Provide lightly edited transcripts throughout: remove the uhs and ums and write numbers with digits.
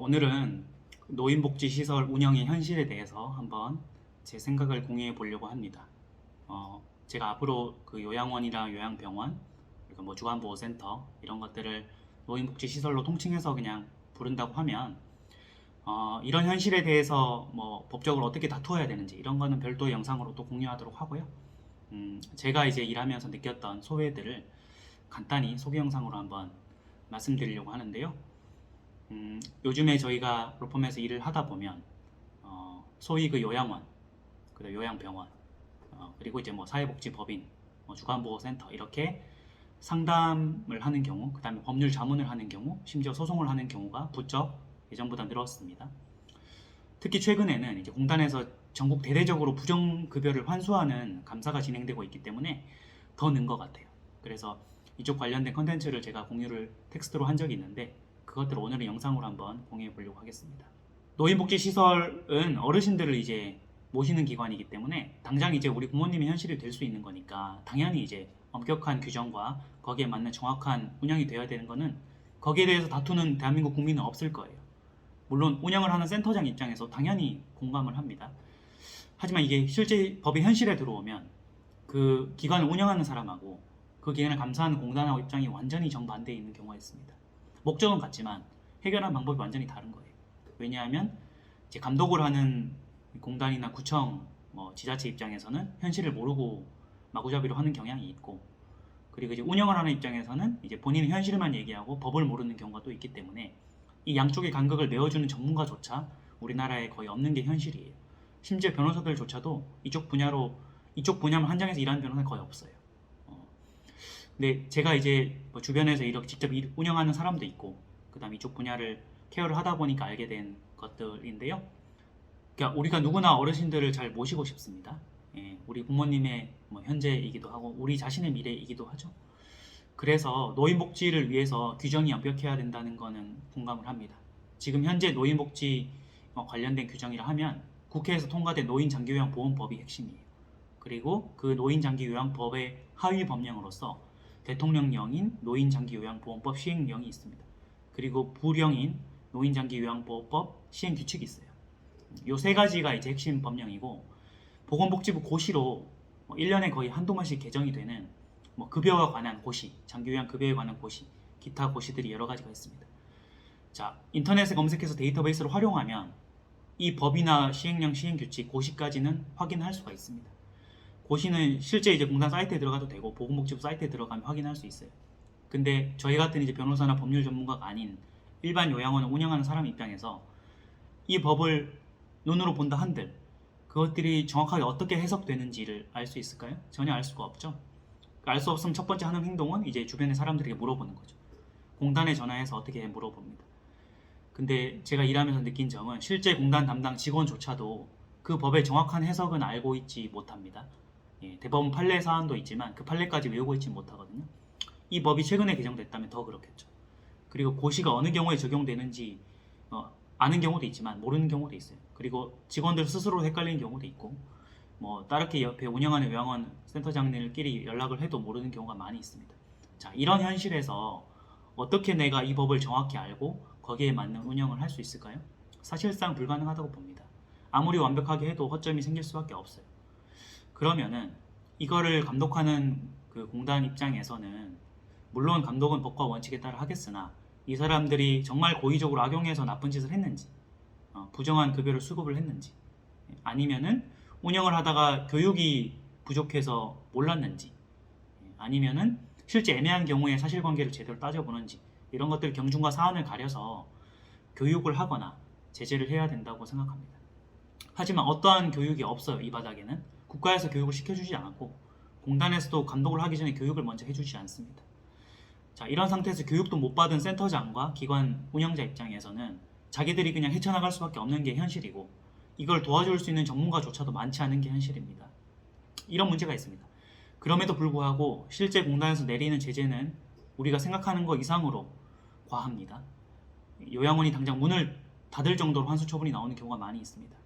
오늘은 노인복지시설 운영의 현실에 대해서 한번 제 생각을 공유해 보려고 합니다. 제가 앞으로 그 요양원이나 요양병원, 그리고 뭐 주간보호센터 이런 것들을 노인복지시설로 통칭해서 그냥 부른다고 하면 이런 현실에 대해서 뭐 법적으로 어떻게 다투어야 되는지 이런 거는 별도의 영상으로 또 공유하도록 하고요. 제가 이제 일하면서 느꼈던 소외들을 간단히 소개 영상으로 한번 말씀드리려고 하는데요. 요즘에 저희가 로펌에서 일을 하다 보면 소위 그 요양원, 그리고 요양병원, 그리고 이제 뭐 사회복지법인, 뭐 주간보호센터 이렇게 상담을 하는 경우, 그 다음에 법률 자문을 하는 경우, 심지어 소송을 하는 경우가 부쩍 예전보다 늘었습니다. 특히 최근에는 이제 공단에서 전국 대대적으로 부정급여를 환수하는 감사가 진행되고 있기 때문에 더 는 것 같아요. 그래서 이쪽 관련된 컨텐츠를 제가 공유를 텍스트로 한 적이 있는데 그것들을 오늘은 영상으로 한번 공유해 보려고 하겠습니다. 노인복지시설은 어르신들을 이제 모시는 기관이기 때문에 당장 이제 우리 부모님의 현실이 될 수 있는 거니까 당연히 이제 엄격한 규정과 거기에 맞는 정확한 운영이 되어야 되는 거는 거기에 대해서 다투는 대한민국 국민은 없을 거예요. 물론 운영을 하는 센터장 입장에서 당연히 공감을 합니다. 하지만 이게 실제 법의 현실에 들어오면 그 기관을 운영하는 사람하고 그 기관을 감사하는 공단하고 입장이 완전히 정반대에 있는 경우가 있습니다. 목적은 같지만 해결하는 방법이 완전히 다른 거예요. 왜냐하면 이제 감독을 하는 공단이나 구청, 뭐 지자체 입장에서는 현실을 모르고 마구잡이로 하는 경향이 있고, 그리고 이제 운영을 하는 입장에서는 이제 본인의 현실만 얘기하고 법을 모르는 경우가 또 있기 때문에 이 양쪽의 간극을 메워주는 전문가조차 우리나라에 거의 없는 게 현실이에요. 심지어 변호사들조차도 이쪽 분야만 한정해서 일하는 변호사는 거의 없어요. 근데 제가 이제 뭐 주변에서 이렇게 직접 운영하는 사람도 있고, 그 다음에 이쪽 분야를 케어를 하다 보니까 알게 된 것들인데요. 그러니까 우리가 누구나 어르신들을 잘 모시고 싶습니다. 예, 우리 부모님의 뭐 현재이기도 하고 우리 자신의 미래이기도 하죠. 그래서 노인복지를 위해서 규정이 엄격해야 된다는 거는 공감을 합니다. 지금 현재 노인복지 관련된 규정이라 하면 국회에서 통과된 노인장기요양보험법이 핵심이에요. 그리고 그 노인장기요양법의 하위 법령으로서 대통령령인 노인장기요양보험법 시행령이 있습니다. 그리고 부령인 노인장기요양보호법 시행규칙이 있어요. 이 세 가지가 이제 핵심 법령이고, 보건복지부 고시로 1년에 거의 한두 번씩 개정이 되는 뭐 급여와 관한 고시, 장기요양 급여에 관한 고시, 기타 고시들이 여러 가지가 있습니다. 자, 인터넷에 검색해서 데이터베이스를 활용하면 이 법이나 시행령, 시행규칙, 고시까지는 확인할 수가 있습니다. 고시는 실제 이제 공단 사이트에 들어가도 되고 보건복지부 사이트에 들어가면 확인할 수 있어요. 근데 저희 같은 이제 변호사나 법률 전문가가 아닌 일반 요양원을 운영하는 사람 입장에서 이 법을 눈으로 본다 한들 그것들이 정확하게 어떻게 해석되는지를 알 수 있을까요? 전혀 알 수가 없죠. 알 수 없으면 첫 번째 하는 행동은 이제 주변의 사람들에게 물어보는 거죠. 공단에 전화해서 어떻게 물어봅니다. 근데 제가 일하면서 느낀 점은 실제 공단 담당 직원조차도 그 법의 정확한 해석은 알고 있지 못합니다. 예, 대법원 판례 사안도 있지만 그 판례까지 외우고 있지 못하거든요. 이 법이 최근에 개정됐다면 더 그렇겠죠. 그리고 고시가 어느 경우에 적용되는지 아는 경우도 있지만 모르는 경우도 있어요. 그리고 직원들 스스로 헷갈리는 경우도 있고, 뭐 따르게 옆에 운영하는 요양원 센터장들끼리 연락을 해도 모르는 경우가 많이 있습니다. 자, 이런 현실에서 어떻게 내가 이 법을 정확히 알고 거기에 맞는 운영을 할 수 있을까요? 사실상 불가능하다고 봅니다. 아무리 완벽하게 해도 허점이 생길 수밖에 없어요. 그러면은 이거를 감독하는 그 공단 입장에서는 물론 감독은 법과 원칙에 따라 하겠으나 이 사람들이 정말 고의적으로 악용해서 나쁜 짓을 했는지, 부정한 급여를 수급을 했는지, 아니면은 운영을 하다가 교육이 부족해서 몰랐는지, 아니면은 실제 애매한 경우에 사실관계를 제대로 따져보는지, 이런 것들 경중과 사안을 가려서 교육을 하거나 제재를 해야 된다고 생각합니다. 하지만 어떠한 교육이 없어요. 이 바닥에는 국가에서 교육을 시켜주지 않았고 공단에서도 감독을 하기 전에 교육을 먼저 해주지 않습니다. 자, 이런 상태에서 교육도 못 받은 센터장과 기관 운영자 입장에서는 자기들이 그냥 헤쳐나갈 수밖에 없는 게 현실이고, 이걸 도와줄 수 있는 전문가조차도 많지 않은 게 현실입니다. 이런 문제가 있습니다. 그럼에도 불구하고 실제 공단에서 내리는 제재는 우리가 생각하는 것 이상으로 과합니다. 요양원이 당장 문을 닫을 정도로 환수 처분이 나오는 경우가 많이 있습니다.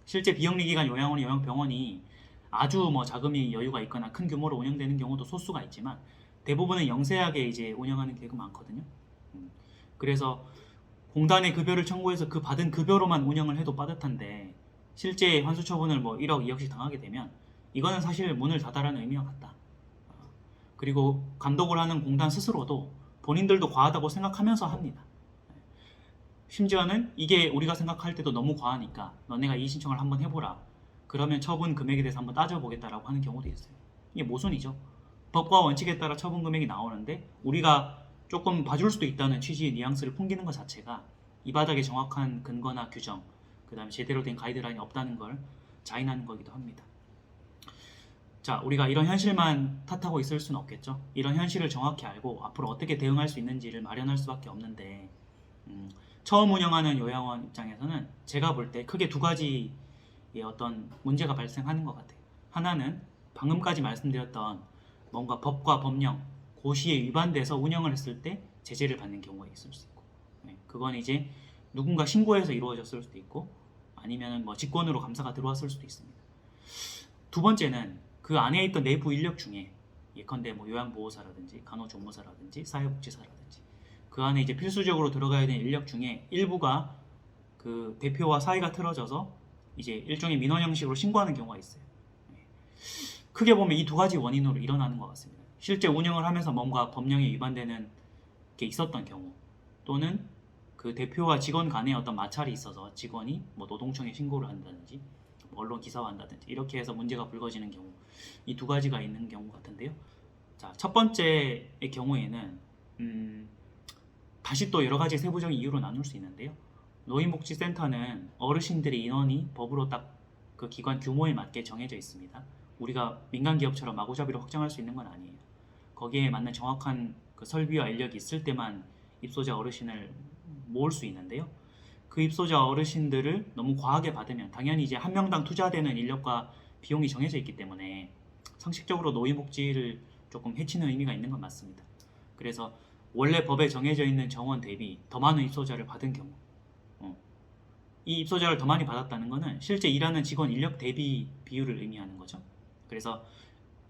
실제 비영리기관 요양원이 요양병원이 아주 뭐 자금이 여유가 있거나 큰 규모로 운영되는 경우도 소수가 있지만 대부분은 영세하게 이제 운영하는 경우가 많거든요. 그래서 공단에 급여를 청구해서 그 받은 급여로만 운영을 해도 빠듯한데 실제 환수처분을 뭐 1억, 2억씩 당하게 되면 이거는 사실 문을 닫아라는 의미와 같다. 그리고 감독을 하는 공단 스스로도 본인들도 과하다고 생각하면서 합니다. 심지어는 이게 우리가 생각할 때도 너무 과하니까 너네가 이의 신청을 한번 해보라. 그러면 처분 금액에 대해서 한번 따져보겠다라고 하는 경우도 있어요. 이게 모순이죠. 법과 원칙에 따라 처분 금액이 나오는데 우리가 조금 봐줄 수도 있다는 취지의 뉘앙스를 풍기는 것 자체가 이 바닥에 정확한 근거나 규정, 그 다음에 제대로 된 가이드라인이 없다는 걸 자인하는 거기도 합니다. 자, 우리가 이런 현실만 탓하고 있을 수는 없겠죠. 이런 현실을 정확히 알고 앞으로 어떻게 대응할 수 있는지를 마련할 수밖에 없는데 처음 운영하는 요양원 입장에서는 제가 볼 때 크게 두 가지의 어떤 문제가 발생하는 것 같아요. 하나는 방금까지 말씀드렸던 뭔가 법과 법령, 고시에 위반돼서 운영을 했을 때 제재를 받는 경우가 있을 수 있고, 그건 이제 누군가 신고해서 이루어졌을 수도 있고, 아니면 뭐 직권으로 감사가 들어왔을 수도 있습니다. 두 번째는 그 안에 있던 내부 인력 중에 예컨대 뭐 요양보호사라든지 간호조무사라든지 사회복지사라든지 그 안에 이제 필수적으로 들어가야 되는 인력 중에 일부가 그 대표와 사이가 틀어져서 이제 일종의 민원 형식으로 신고하는 경우가 있어요. 크게 보면 이 두 가지 원인으로 일어나는 것 같습니다. 실제 운영을 하면서 뭔가 법령에 위반되는 게 있었던 경우, 또는 그 대표와 직원 간에 어떤 마찰이 있어서 직원이 뭐 노동청에 신고를 한다든지 언론 기사화한다든지 이렇게 해서 문제가 불거지는 경우, 이 두 가지가 있는 경우 같은데요. 자, 첫 번째의 경우에는 다시 또 여러 가지 세부적인 이유로 나눌 수 있는데요. 노인복지센터는 어르신들의 인원이 법으로 딱 그 기관 규모에 맞게 정해져 있습니다. 우리가 민간 기업처럼 마구잡이로 확장할 수 있는 건 아니에요. 거기에 맞는 정확한 그 설비와 인력이 있을 때만 입소자 어르신을 모을 수 있는데요. 그 입소자 어르신들을 너무 과하게 받으면 당연히 이제 한 명당 투자되는 인력과 비용이 정해져 있기 때문에 상식적으로 노인복지를 조금 해치는 의미가 있는 건 맞습니다. 그래서 원래 법에 정해져 있는 정원 대비 더 많은 입소자를 받은 경우, 이 입소자를 더 많이 받았다는 것은 실제 일하는 직원 인력 대비 비율을 의미하는 거죠. 그래서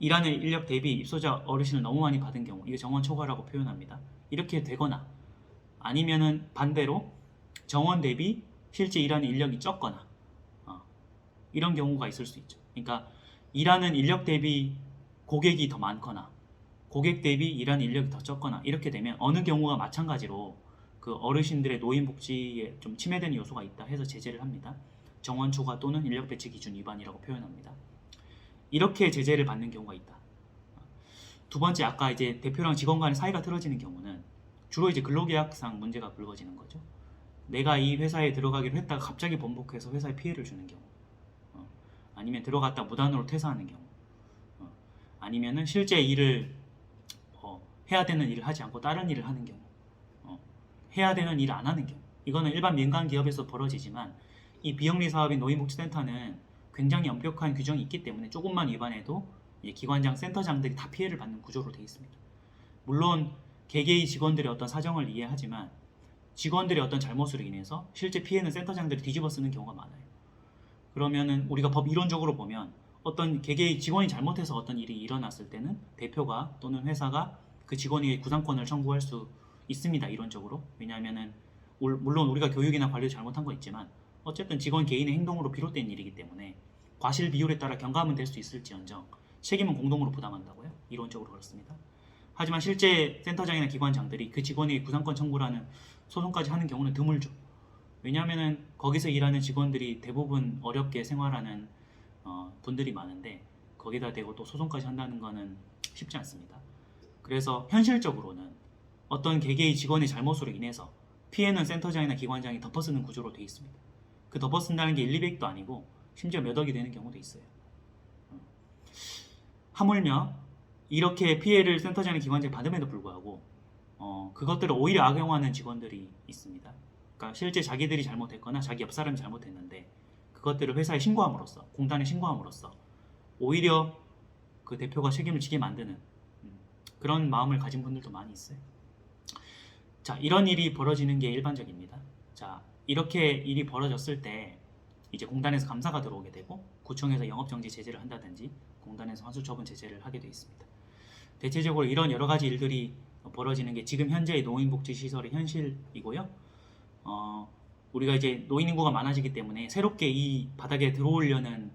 일하는 인력 대비 입소자 어르신을 너무 많이 받은 경우, 이거 정원 초과라고 표현합니다. 이렇게 되거나 아니면은 반대로 정원 대비 실제 일하는 인력이 적거나 이런 경우가 있을 수 있죠. 그러니까 일하는 인력 대비 고객이 더 많거나 고객 대비 일하는 인력이 더 적거나 이렇게 되면 어느 경우가 마찬가지로 그 어르신들의 노인복지에 좀 침해되는 요소가 있다 해서 제재를 합니다. 정원 초과 또는 인력 배치 기준 위반이라고 표현합니다. 이렇게 제재를 받는 경우가 있다. 두 번째, 아까 이제 대표랑 직원 간의 사이가 틀어지는 경우는 주로 이제 근로계약상 문제가 불거지는 거죠. 내가 이 회사에 들어가기로 했다가 갑자기 번복해서 회사에 피해를 주는 경우, 아니면 들어갔다 무단으로 퇴사하는 경우, 아니면은 실제 일을 해야 되는 일을 하지 않고 다른 일을 하는 경우, 해야 되는 일을 안 하는 경우, 이거는 일반 민간 기업에서 벌어지지만 이 비영리 사업인 노인복지센터는 굉장히 엄격한 규정이 있기 때문에 조금만 위반해도 기관장, 센터장들이 다 피해를 받는 구조로 되어 있습니다. 물론 개개의 직원들의 어떤 사정을 이해하지만 직원들의 어떤 잘못으로 인해서 실제 피해는 센터장들이 뒤집어 쓰는 경우가 많아요. 그러면은 우리가 법 이론적으로 보면 어떤 개개의 직원이 잘못해서 어떤 일이 일어났을 때는 대표가 또는 회사가 그 직원에게 구상권을 청구할 수 있습니다. 이론적으로. 왜냐하면은 물론 우리가 교육이나 관리를 잘못한 거 있지만 어쨌든 직원 개인의 행동으로 비롯된 일이기 때문에 과실 비율에 따라 경감은 될 수 있을지언정 책임은 공동으로 부담한다고요. 이론적으로 그렇습니다. 하지만 실제 센터장이나 기관장들이 그 직원에게 구상권 청구라는 소송까지 하는 경우는 드물죠. 왜냐하면은 거기서 일하는 직원들이 대부분 어렵게 생활하는 분들이 많은데 거기다 대고 또 소송까지 한다는 거는 쉽지 않습니다. 그래서 현실적으로는 어떤 개개의 직원의 잘못으로 인해서 피해는 센터장이나 기관장이 덮어쓰는 구조로 되어 있습니다. 그 덮어쓴다는 게 1, 200도 아니고 심지어 몇 억이 되는 경우도 있어요. 하물며 이렇게 피해를 센터장이나 기관장이 받음에도 불구하고 그것들을 오히려 악용하는 직원들이 있습니다. 그러니까 실제 자기들이 잘못했거나 자기 옆 사람이 잘못했는데 그것들을 회사에 신고함으로써, 공단에 신고함으로써 오히려 그 대표가 책임을 지게 만드는 그런 마음을 가진 분들도 많이 있어요. 자, 이런 일이 벌어지는 게 일반적입니다. 자, 이렇게 일이 벌어졌을 때 이제 공단에서 감사가 들어오게 되고 구청에서 영업정지 제재를 한다든지 공단에서 환수처분 제재를 하게 되어 있습니다. 대체적으로 이런 여러 가지 일들이 벌어지는 게 지금 현재의 노인복지시설의 현실이고요. 우리가 이제 노인 인구가 많아지기 때문에 새롭게 이 바닥에 들어오려는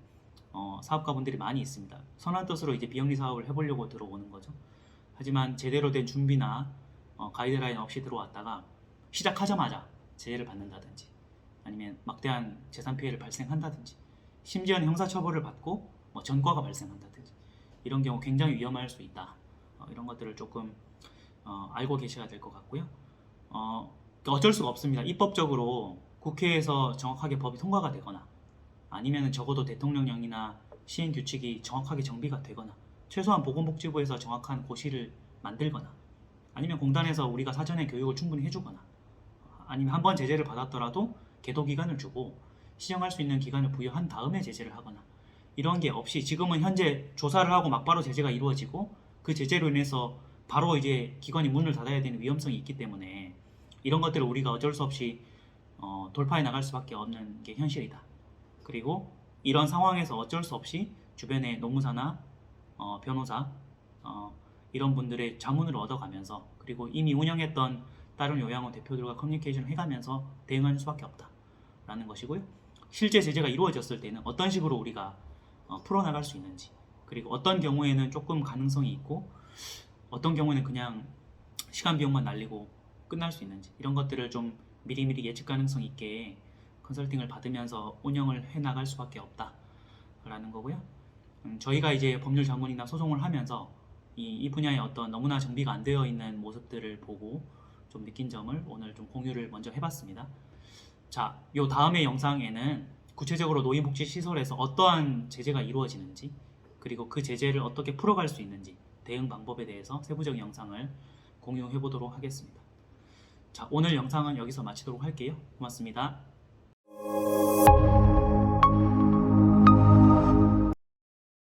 사업가분들이 많이 있습니다. 선한 뜻으로 이제 비영리 사업을 해보려고 들어오는 거죠. 하지만 제대로 된 준비나 가이드라인 없이 들어왔다가 시작하자마자 제재를 받는다든지 아니면 막대한 재산 피해를 발생한다든지 심지어는 형사처벌을 받고 전과가 발생한다든지 이런 경우 굉장히 위험할 수 있다. 이런 것들을 조금 알고 계셔야 될 것 같고요. 어쩔 수가 없습니다. 입법적으로 국회에서 정확하게 법이 통과가 되거나 아니면 적어도 대통령령이나 시행규칙이 정확하게 정비가 되거나 최소한 보건복지부에서 정확한 고시를 만들거나 아니면 공단에서 우리가 사전에 교육을 충분히 해주거나 아니면 한번 제재를 받았더라도 계도 기간을 주고 시정할 수 있는 기간을 부여한 다음에 제재를 하거나 이런 게 없이 지금은 현재 조사를 하고 막바로 제재가 이루어지고 그 제재로 인해서 바로 이제 기관이 문을 닫아야 되는 위험성이 있기 때문에 이런 것들을 우리가 어쩔 수 없이 돌파해 나갈 수밖에 없는 게 현실이다. 그리고 이런 상황에서 어쩔 수 없이 주변의 노무사나 변호사 이런 분들의 자문을 얻어가면서 그리고 이미 운영했던 다른 요양원 대표들과 커뮤니케이션을 해가면서 대응하는 수밖에 없다라는 것이고요. 실제 제재가 이루어졌을 때는 어떤 식으로 우리가 풀어나갈 수 있는지 그리고 어떤 경우에는 조금 가능성이 있고 어떤 경우에는 그냥 시간 비용만 날리고 끝날 수 있는지 이런 것들을 좀 미리미리 예측 가능성 있게 컨설팅을 받으면서 운영을 해나갈 수밖에 없다라는 거고요. 저희가 이제 법률 자문이나 소송을 하면서 이 분야에 어떤 너무나 정비가 안 되어 있는 모습들을 보고 좀 느낀 점을 오늘 좀 공유를 먼저 해봤습니다. 자, 요 다음의 영상에는 구체적으로 노인복지시설에서 어떠한 제재가 이루어지는지 그리고 그 제재를 어떻게 풀어갈 수 있는지 대응 방법에 대해서 세부적인 영상을 공유해 보도록 하겠습니다. 자, 오늘 영상은 여기서 마치도록 할게요. 고맙습니다.